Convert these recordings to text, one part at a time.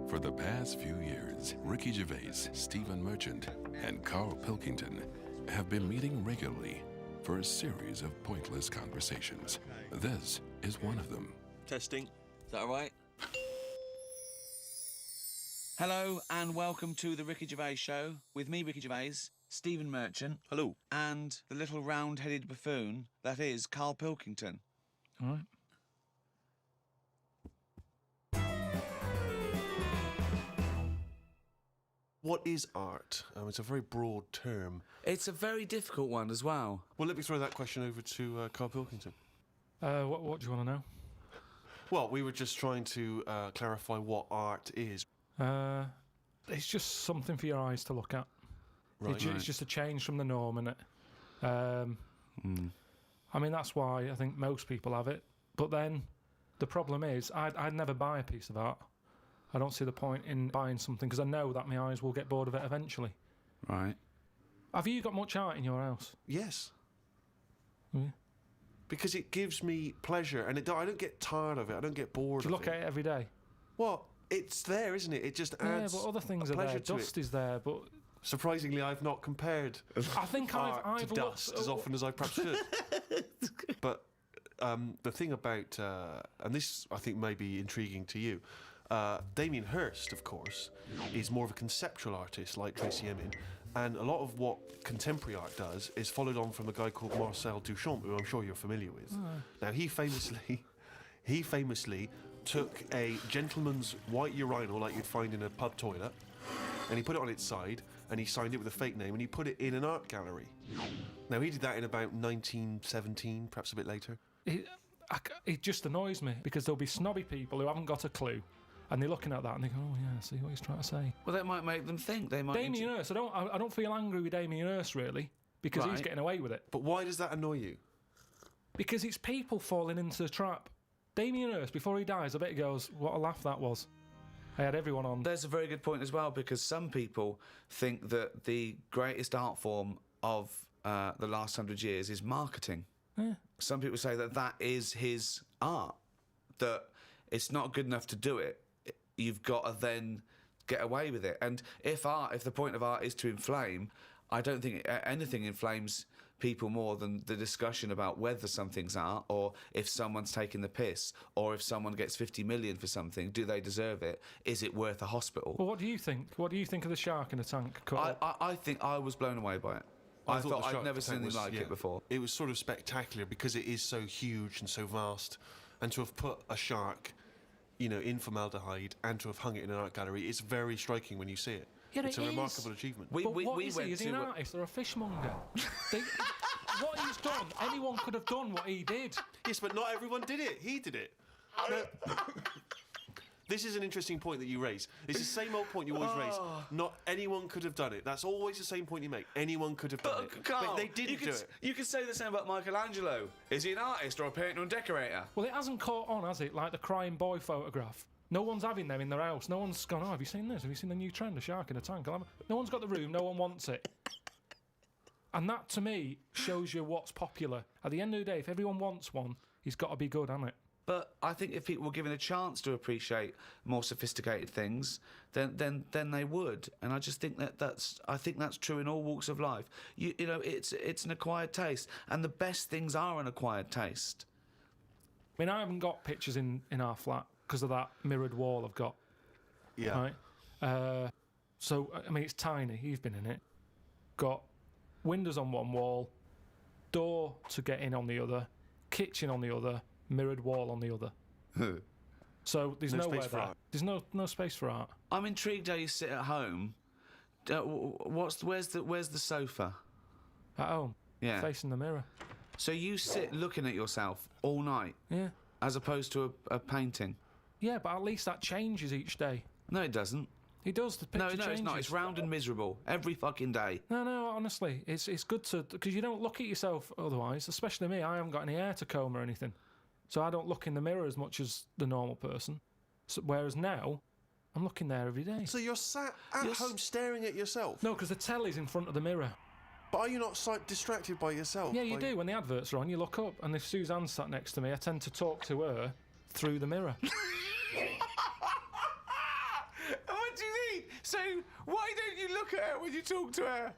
For the past few years, Ricky Gervais, Stephen Merchant, and Carl Pilkington have been meeting regularly for a series of pointless conversations. This is one of them. Testing. Is that all right? Hello and welcome to the Ricky Gervais Show with me, Ricky Gervais, Stephen Merchant. Hello. And the little round-headed buffoon that is Carl Pilkington. All right. What is art? It's a very broad term. It's a very difficult one as well. Well, let me throw that question over to Carl Pilkington. What do you want to know? Well, we were just trying to clarify what art is. It's just something for your eyes to look at. Right. It's just a change from the norm, innit? I mean, that's why I think most people have it. But then the problem is, I'd never buy a piece of art. I don't see the point in buying something because I know that my eyes will get bored of it eventually. Right. Have you got much art in your house? Yes. Yeah. Because it gives me pleasure, and I don't get tired of it. I don't get bored Do you of look it. at it every day? Well, it's there, isn't it? It just adds but other things a are pleasure there. to Dust it. is there, but Surprisingly, I've not compared I think art I've to dust as often as I perhaps should. But the thing about, and this I think may be intriguing to you, Damien Hirst, of course, is more of a conceptual artist like Tracy Emin, and a lot of what contemporary art does is followed on from a guy called Marcel Duchamp, who I'm sure you're familiar with. Now, he famously took a gentleman's white urinal like you'd find in a pub toilet, and he put it on its side, and he signed it with a fake name, and he put it in an art gallery. Now, he did that in about 1917, perhaps a bit later. it just annoys me because there'll be snobby people who haven't got a clue, and they're looking at that and they go, "Oh yeah, see what he's trying to say." Well, that might make them think. They might. Damien Hirst, I don't feel angry with Damien Hirst really because he's getting away with it. But why does that annoy you? Because it's people falling into the trap. Damien Hirst, before he dies, I bet he goes, "What a laugh that was. I had everyone on." There's a very good point as well, because some people think that the greatest art form of the last 100 years is marketing. Yeah. Some people say that is his art, that it's not good enough to do it. You've got to then get away with it. And if the point of art is to inflame, I don't think anything inflames people more than the discussion about whether something's art, or if someone's taking the piss, or if someone gets 50 million for something, do they deserve it? Is it worth a hospital? Well, what do you think? What do you think of the shark in the tank? I think I was blown away by it. I thought I'd never seen anything like it before. It was sort of spectacular because it is so huge and so vast, and to have put a shark, in formaldehyde and to have hung it in an art gallery, it's very striking when you see it. Yeah, it's a remarkable achievement. But what is he? Is he an artist or a fishmonger? What he's done, anyone could have done what he did. Yes, but not everyone did it. He did it. This is an interesting point that you raise. It's the same old point you always raise. Not anyone could have done it. That's always the same point you make. Anyone could have done it. Carl, but they didn't do it. You could say the same about Michelangelo. Is he an artist or a painter and decorator? Well, it hasn't caught on, has it? Like the crying boy photograph. No one's having them in their house. No one's gone, "Oh, have you seen this? Have you seen the new trend, a shark in a tank?" No one's got the room. No one wants it. And that, to me, shows you what's popular. At the end of the day, if everyone wants one, he's got to be good, hasn't it? But I think if people were given a chance to appreciate more sophisticated things, then they would. And I just think that's true in all walks of life. You know, it's an acquired taste, and the best things are an acquired taste. I mean, I haven't got pictures in our flat because of that mirrored wall I've got. Yeah. Right. So I mean, it's tiny. You've been in it. Got windows on one wall, door to get in on the other, kitchen on the other, mirrored wall on the other. So there's No nowhere space for there. art. There's no space for art. I'm intrigued how you sit at home. Where's the sofa? At home, Yeah. facing the mirror. So you sit looking at yourself all night, Yeah. as opposed to a painting. Yeah, but at least that changes each day. No, it doesn't. It does. The picture No, it's changes. not. It's round and miserable every fucking day. No, honestly, it's good to, because you don't look at yourself otherwise. Especially me, I haven't got any hair to comb or anything, so I don't look in the mirror as much as the normal person. So, whereas now, I'm looking there every day. So you're sat at home staring at yourself? No, because the telly's in front of the mirror. But are you not distracted by yourself? Yeah, you do. When the adverts are on, you look up, and if Suzanne's sat next to me, I tend to talk to her through the mirror. look at her when you talk to her?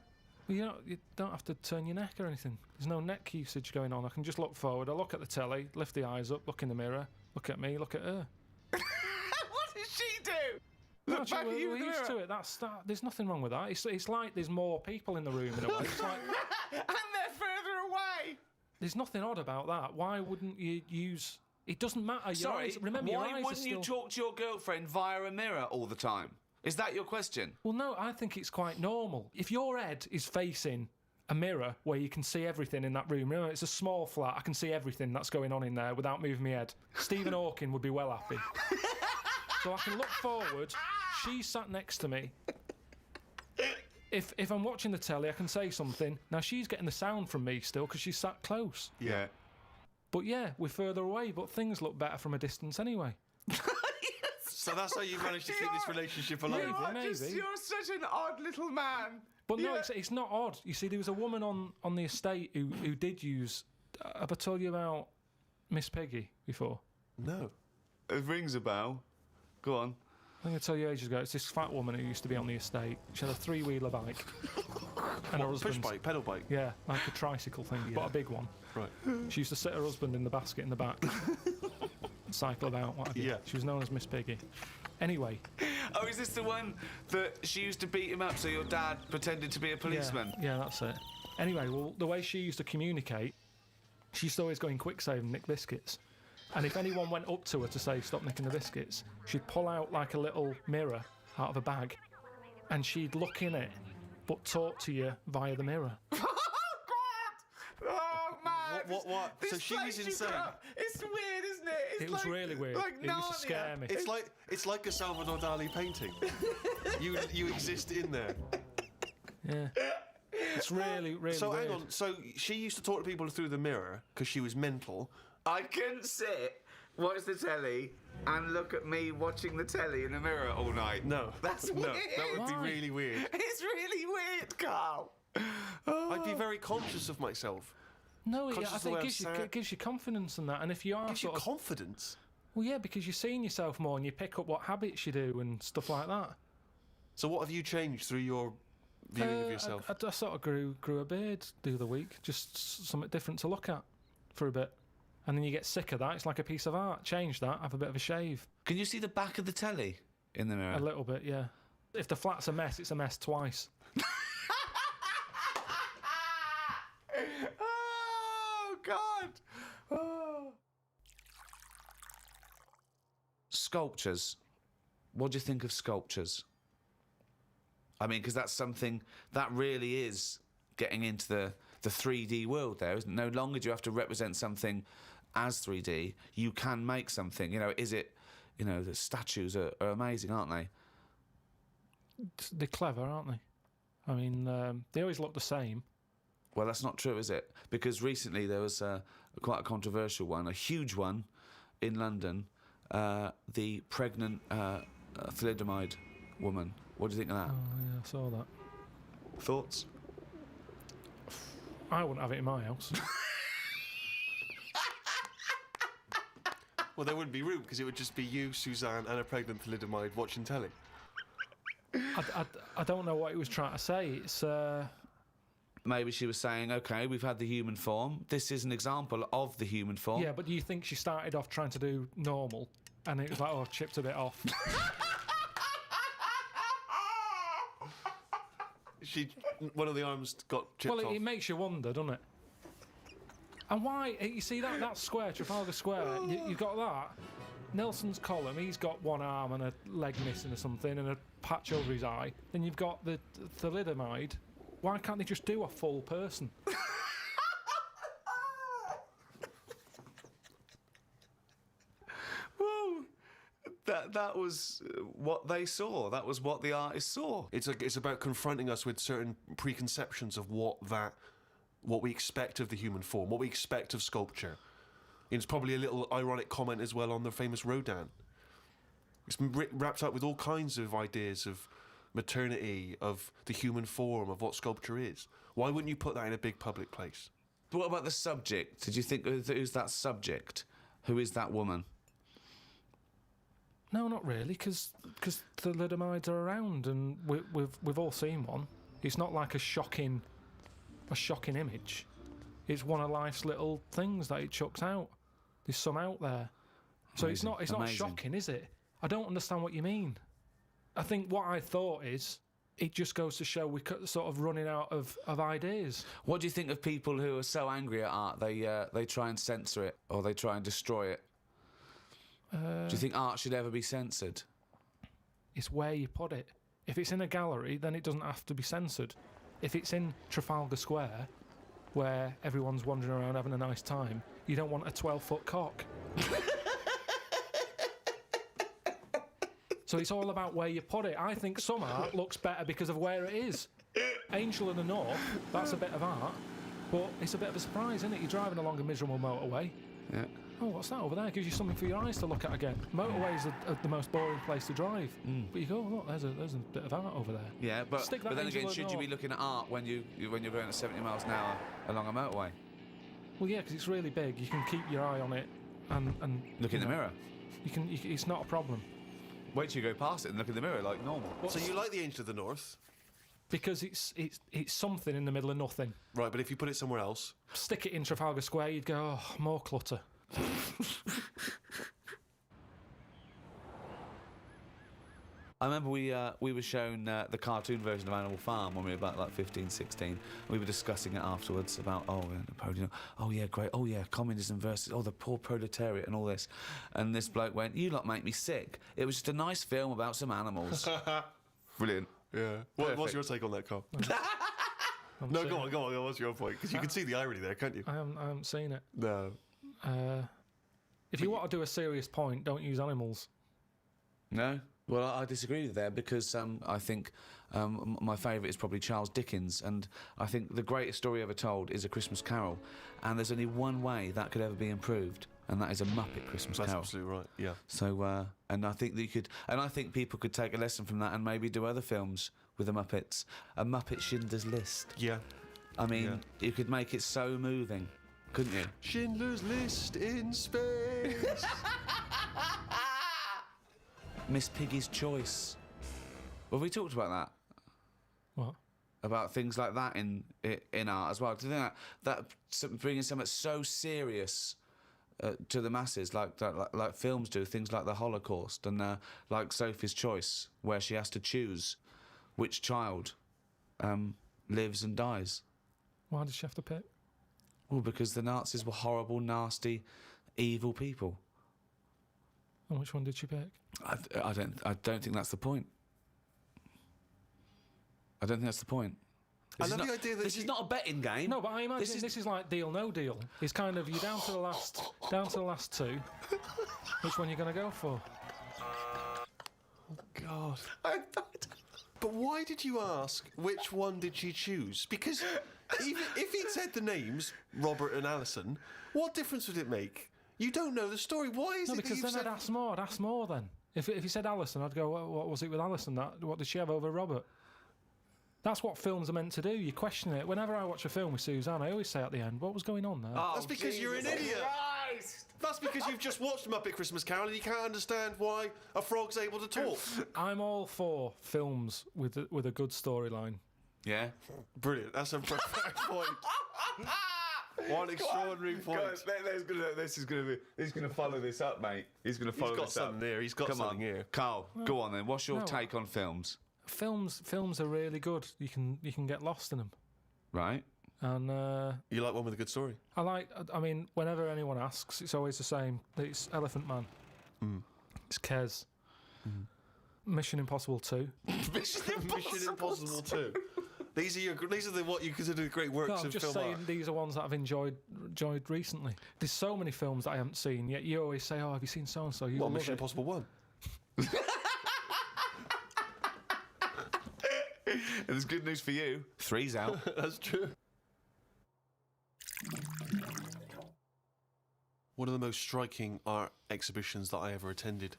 Well, you don't have to turn your neck or anything. There's no neck usage going on. I can just look forward. I look at the telly, lift the eyes up, look in the mirror, look at me, look at her. What does she do? Look No, back at you in the we're used to mirror. it. There's nothing wrong with that. It's like there's more people in the room in a way. It's like, And they're further away. there's nothing odd about that. Why wouldn't you use... It doesn't matter. Your Sorry, eyes, remember, your why eyes wouldn't are you still... talk to your girlfriend via a mirror all the time? Is that your question? Well, no, I think it's quite normal. If your head is facing a mirror where you can see everything in that room, remember, it's a small flat, I can see everything that's going on in there without moving my head. Stephen Hawking would be well happy. So I can look forward, she's sat next to me. If I'm watching the telly, I can say something. Now, she's getting the sound from me still because she's sat close. Yeah. But yeah, we're further away, but things look better from a distance anyway. So that's how you managed to keep this relationship alive. Maybe. You're such an odd little man. But no, it's not odd. You see, there was a woman on the estate who did use... have I told you about Miss Peggy before? No. It rings a bell. Go on. I think I told you ages ago. It's this fat woman who used to be on the estate. She had a 3-wheeler bike. And her Push husband... bike, pedal bike. Yeah, like a tricycle thing, but a big one. Right. She used to sit her husband in the basket in the back. Cycle about, what have you. Yeah. She was known as Miss Piggy. Anyway. Oh, is this the one that she used to beat him up so your dad pretended to be a policeman? Yeah, that's it. Anyway, well, the way she used to communicate, she used to always go in quick save and nick biscuits. And if anyone went up to her to say, stop nicking the biscuits, she'd pull out like a little mirror out of a bag and she'd look in it, but talk to you via the mirror. Oh, God! Oh, man! What? This So she was place you insane. grew up- It's weird, isn't it? It's It was really weird. Like It used to scare me. It's like a Salvador Dali painting. you exist in there. Yeah. It's really, really So weird. hang on. So she used to talk to people through the mirror because she was mental. I couldn't sit, watch the telly, and look at me watching the telly in the mirror all night. No, That's no, weird. that would be Why? really weird. It's really weird, Carl. I'd be very conscious of myself. No, I Conscious of the think way it I'm sat. gives you confidence and that. And if you are Gives you sort of... confidence. Well, yeah, because you're seeing yourself more and you pick up what habits you do and stuff like that. So what have you changed through your viewing of yourself? I sort of grew a beard the other week, just something different to look at for a bit. And then you get sick of that. It's like a piece of art. Change that, have a bit of a shave. Can you see the back of the telly in the mirror? A little bit, yeah. If the flat's a mess, it's a mess twice. Oh, God. Oh. Sculptures. What do you think of sculptures? I mean, because that's something that really is getting into the 3D world there, isn't it? No longer do you have to represent something as 3D. You can make something. You know, is it... You know, the statues are amazing, aren't they? They're clever, aren't they? I mean, they always look the same. Well, that's not true, is it? Because recently there was quite a controversial one, a huge one in London, the pregnant thalidomide woman. What do you think of that? Oh, yeah, I saw that. Thoughts? I wouldn't have it in my house. Well, there wouldn't be room because it would just be you, Suzanne, and a pregnant thalidomide watching telly. I don't know what he was trying to say. It's... Maybe she was saying, OK, we've had the human form. This is an example of the human form. Yeah, but do you think she started off trying to do normal and it was like, oh, chipped a bit off? One of the arms got chipped Well, off. it makes you wonder, doesn't it? And why? You see that square, Trafalgar Square, you got that. Nelson's column, he's got one arm and a leg missing or something and a patch over his eye. Then you've got the thalidomide. Why can't they just do a full person? Well, that was what they saw. That was what the artist saw. It's about confronting us with certain preconceptions of what we expect of the human form, what we expect of sculpture. It's probably a little ironic comment as well on the famous Rodin. It's been wrapped up with all kinds of ideas of maternity, of the human form, of what sculpture is. Why wouldn't you put that in a big public place? But what about the subject? Did you think, who's that subject? Who is that woman? No, not really, because the thalidomides are around, and we've all seen one. It's not like a shocking image. It's one of life's little things that it chucks out. There's some out there, so it's not Amazing. shocking, is it? I don't understand what you mean. I think what I thought is it just goes to show we're sort of running out of ideas. What do you think of people who are so angry at art they try and censor it or they try and destroy it? Do you think art should ever be censored? It's where you put it. If it's in a gallery, then it doesn't have to be censored. If it's in Trafalgar Square, where everyone's wandering around having a nice time, you don't want a 12-foot cock. So it's all about where you put it. I think some art looks better because of where it is. Angel in the North, that's a bit of art, but it's a bit of a surprise, isn't it? You're driving along a miserable motorway. Yeah. Oh, what's that over there? Gives you something for your eyes to look at again. Motorways are the most boring place to drive. But you go, oh, look, there's a bit of art over there. Yeah, but Stick that then Angel again, in should the you be North. looking at art when you're going at 70 miles an hour along a motorway? Well, yeah, because it's really big. You can keep your eye on it and Look in the mirror. It's not a problem. Wait till you go past it and look in the mirror like normal. So you like the Angel of the North, Because it's something in the middle of nothing. right? But if you put it somewhere else, Stick it in Trafalgar Square, you'd go, oh, more clutter. I remember we were shown the cartoon version of Animal Farm when we were about like 15, 16. We were discussing it afterwards about, Napoleon, oh yeah, great, oh yeah, communism versus, the poor proletariat and all this. And this bloke went, you lot make me sick. It was just a nice film about some animals. Brilliant. yeah. What's your take on that, Carl? No, go on. What's your point? Because you can see the irony there, can't you? I haven't seen it. No. If you want to do a serious point, don't use animals. No? Well, I disagree with there because I think my favourite is probably Charles Dickens, and I think the greatest story ever told is A Christmas Carol, and there's only one way that could ever be improved, and that is a Muppet Christmas That's Carol. absolutely right. Yeah. So, and I think that you could, and I think people could take a lesson from that and maybe do other films with the Muppets. A Muppet Schindler's List. Yeah. I mean, you could make it so moving, couldn't you? Schindler's List in space. Miss Piggy's Choice. Well, we talked about that. What? About things like that in art as well. Do you think that bringing something so serious to the masses, like films do, things like the Holocaust and like Sophie's Choice, where she has to choose which child lives and dies. Why did she have to pick? Well, because the Nazis were horrible, nasty, evil people. And which one did she pick? I don't think that's the point. I don't think that's the point. I love the idea that this is not a betting game. No, but I imagine this is like Deal No Deal. It's kind of you're down to the last two. Which one are you going to go for? God. But why did you ask which one did she choose? Because even if he'd said the names, Robert and Alison, what difference would it make? You don't know the story. Why is No, it because that then you've I'd ask more. I'd ask more then. If you said Alison, I'd go, what was it with Alison? What did she have over Robert? That's what films are meant to do. You question it. Whenever I watch a film with Suzanne, I always say at the end, what was going on there? That's because you're an idiot. Christ! That's because you've just watched Muppet Christmas Carol and you can't understand why a frog's able to talk. I'm all for films with a good storyline. Yeah. Brilliant. That's a perfect point. One extraordinary point. He's gonna follow this up, mate. He's gonna follow He's got this up. something there. He's got Come something on, here. Carl. Go on then. What's your no. take on films? Films are really good. You can get lost in them. Right. And You like one with a good story? I mean, whenever anyone asks, it's always the same. It's Elephant Man. It's Kez. Mission Impossible 2. Mission Impossible 2. These are what you consider the great works No, I'm of just film saying art. these are ones that I've enjoyed recently. There's so many films that I haven't seen, yet you always say, oh, have you seen so-and-so? You Well, love Mission it. Impossible 1. There's good news for you. 3's out. That's true. One of the most striking art exhibitions that I ever attended,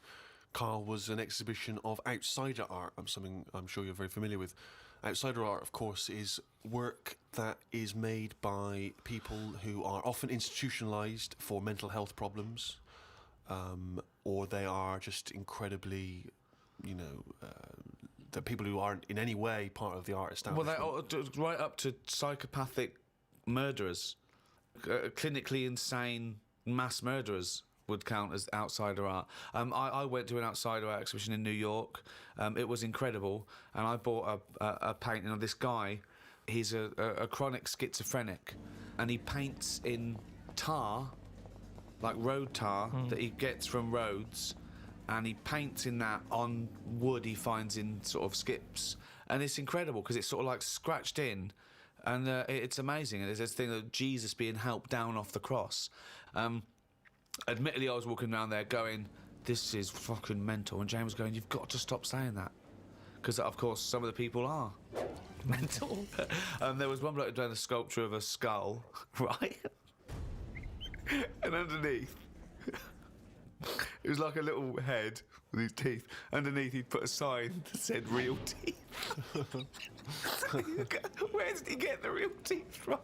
Carl, was an exhibition of outsider art. Something I'm sure you're very familiar with. Outsider art, of course, is work that is made by people who are often institutionalised for mental health problems, or they are just incredibly, the people who aren't in any way part of the art establishment. Well, right up to psychopathic murderers, clinically insane mass murderers would count as outsider art. I went to an outsider art exhibition in New York. It was incredible, and I bought a painting of this guy. He's a chronic schizophrenic, and he paints in tar, like road tar, that he gets from roads, and he paints in that on wood he finds in sort of skips, and it's incredible because it's sort of like scratched in, and it's amazing. And there's this thing of Jesus being helped down off the cross. Admittedly, I was walking around there going, this is fucking mental, and James was going, you've got to stop saying that, because of course some of the people are mental. There was one bloke who done a sculpture of a skull, right? And underneath, it was like a little head with his teeth. Underneath, he'd put a sign that said "real teeth." Where did he get the real teeth from?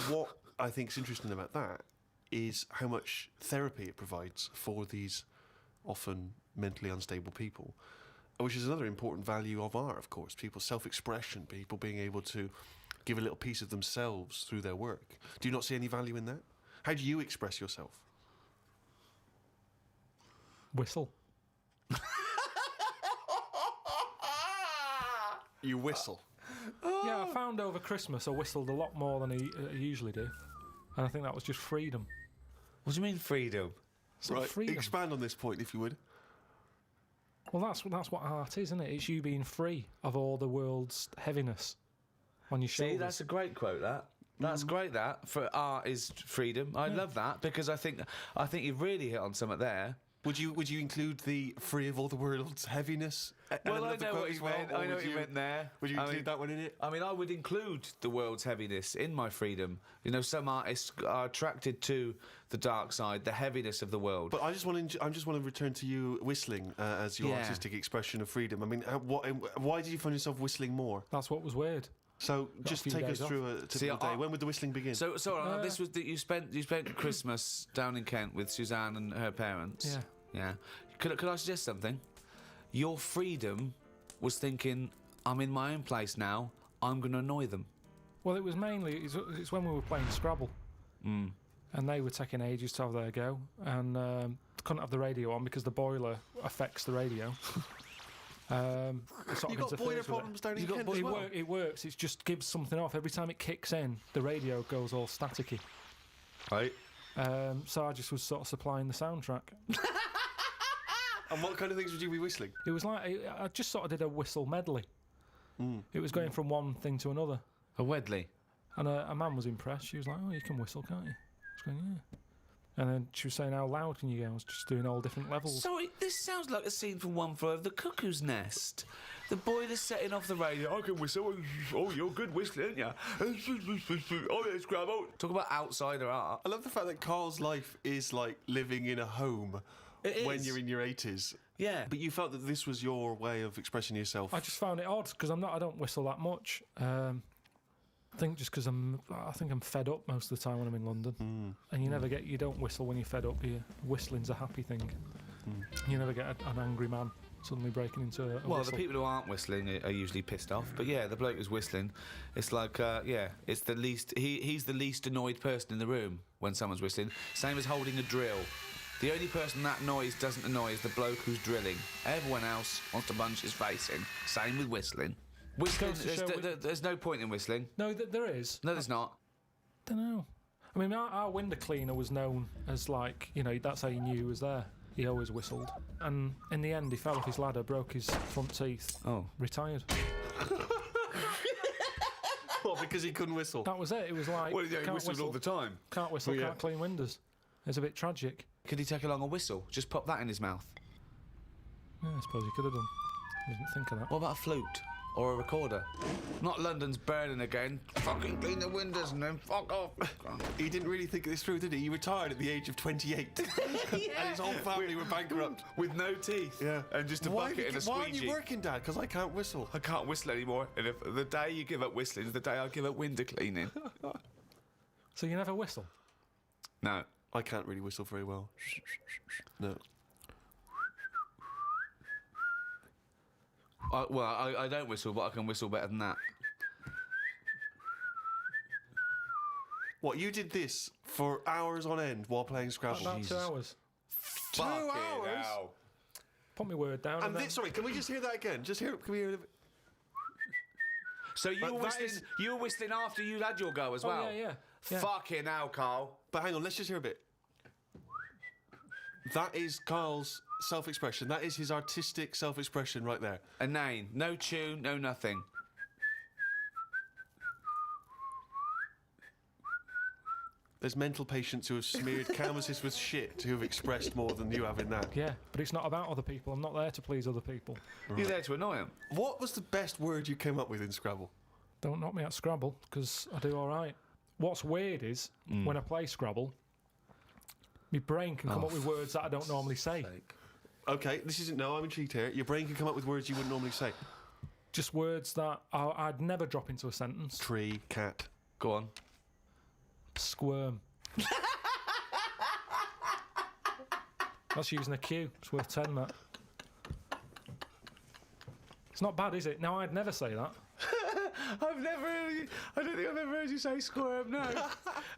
What I think is interesting about that is how much therapy it provides for these often mentally unstable people, which is another important value of art, of course. People's self-expression, people being able to give a little piece of themselves through their work. Do you not see any value in that? How do you express yourself? Whistle. You whistle. Yeah, I found over Christmas I whistled a lot more than I usually do. And I think that was just freedom. What do you mean freedom? It's not Right, freedom. expand on this point, if you would. Well, that's what art is, isn't it? It's you being free of all the world's heaviness on your shoulders. See, that's a great quote, that. That's great, that. For art is freedom. I love that, because I think you've really hit on something there. Would you include the free of all the world's heaviness? Well, I know what you meant. I know what you meant there. Would you include that one in it? I mean, I would include the world's heaviness in my freedom. You know, some artists are attracted to the dark side, the heaviness of the world. But I just want to return to you whistling as your artistic expression of freedom. I mean, why did you find yourself whistling more? That's what was weird. So Got just a few take us days through a typical day. When would the whistling begin? So this was that you spent Christmas down in Kent with Suzanne and her parents. Yeah. Could I suggest something? Your freedom was thinking, I'm in my own place now, I'm going to annoy them. Well, it was mainly, it's when we were playing Scrabble. And they were taking ages to have their go. And couldn't have the radio on because the boiler affects the radio. You've got boiler problems down in Kent as well? It works, it just gives something off. Every time it kicks in, the radio goes all staticky. Right. So I just was sort of supplying the soundtrack. And what kind of things would you be whistling? It was like, I just sort of did a whistle medley. It was going from one thing to another. A Wedley. And a man was impressed. She was like, oh, you can whistle, can't you? I was going, yeah. And then she was saying, how loud can you go? I was just doing all different levels. Sorry, this sounds like a scene from One Flew Over the Cuckoo's Nest. The boiler's setting off the radio. I can whistle. Oh, you're good whistling, aren't you? Oh, yeah, Scrabble. Talk about outsider art. I love the fact that Carl's life is like living in a home when you're in your 80s. Yeah. But you felt that this was your way of expressing yourself. I just found it odd because I don't whistle that much. I think just because I think I'm fed up most of the time when I'm in London. And you don't whistle when you're fed up. Whistling's a happy thing. You never get an angry man suddenly breaking into a Well, whistle. the people who aren't whistling are usually pissed off. But yeah, the bloke who's whistling, it's like, it's the least. He's the least annoyed person in the room when someone's whistling. Same as holding a drill. The only person that noise doesn't annoy is the bloke who's drilling. Everyone else wants to punch his face in. Same with whistling. Whistling, there's no point in whistling. No, there is. No, there's not. Don't know. I mean, our window cleaner was known as like, that's how you knew he was there. He always whistled. And in the end, he fell off his ladder, broke his front teeth. Oh. Retired. What, because he couldn't whistle? That was it. It was like, Well, yeah, he whistled all the time. Can't whistle, Well, yeah. can't clean windows. It's a bit tragic. Could he take along a whistle? Just pop that in his mouth. Yeah, I suppose he could have done. I didn't think of that. What about a flute? Or a recorder? Not London's burning again. Fucking clean the windows and then fuck off. He didn't really think this through, did he? He retired at the age of 28. And his whole family were bankrupt. With no teeth. Yeah. And just a bucket and a Why aren't squeegee. you working, Dad? Because I can't whistle. I can't whistle anymore. And if the day you give up whistling is the day I give up window cleaning. So you never whistle? No. I can't really whistle very well. No. I don't whistle, but I can whistle better than that. What, you did this for hours on end while playing Scrabble? About 2 hours. 2 hours? Put my word down. And then... sorry, can we just hear that again? Just hear. Can we hear it? So you were But that whistling. You were whistling after you had your go as well. Yeah. Fucking hell, Carl. But hang on, let's just hear a bit. That is Carl's self-expression. That is his artistic self-expression right there. Inane. No tune, no nothing. There's mental patients who have smeared canvases with shit who have expressed more than you have in that. Yeah, but it's not about other people. I'm not there to please other people. You're there to annoy him. What was the best word you came up with in Scrabble? Don't knock me at Scrabble, because I do all right. What's weird is, when I play Scrabble, my brain can come up with words that I don't normally say. Okay, this isn't... No, I'm intrigued here. Your brain can come up with words you wouldn't normally say. Just words that I'd never drop into a sentence. Tree, cat. Go on. Squirm. That's using a Q. It's worth 10, that. It's not bad, is it? Now, I'd never say that. I've never heard you... I don't think I've ever heard you say squirm, no.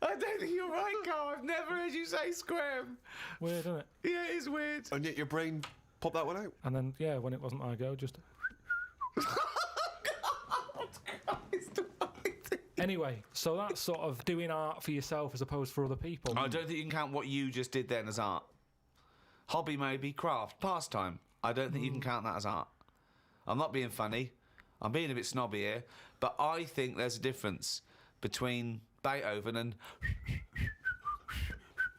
I don't think you're right, Carl. I've never heard you say squirm. Weird, isn't it? Yeah, it is weird. And yet your brain popped that one out. And then, yeah, when it wasn't my go, just... Anyway, so that's sort of doing art for yourself as opposed for other people. I don't think you can count what you just did then as art. Hobby maybe, craft, pastime. I don't think you can count that as art. I'm not being funny. I'm being a bit snobby here. But I think there's a difference between Beethoven and...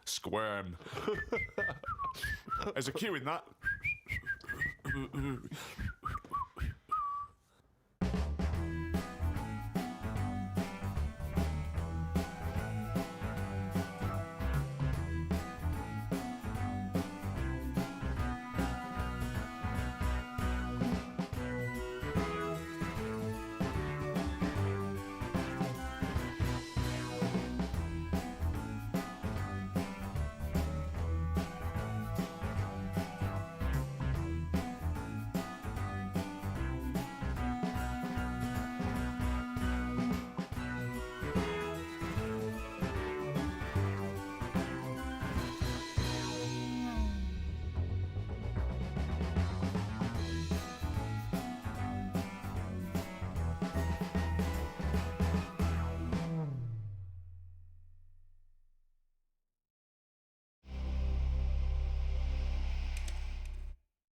Squirm. There's a Q in that.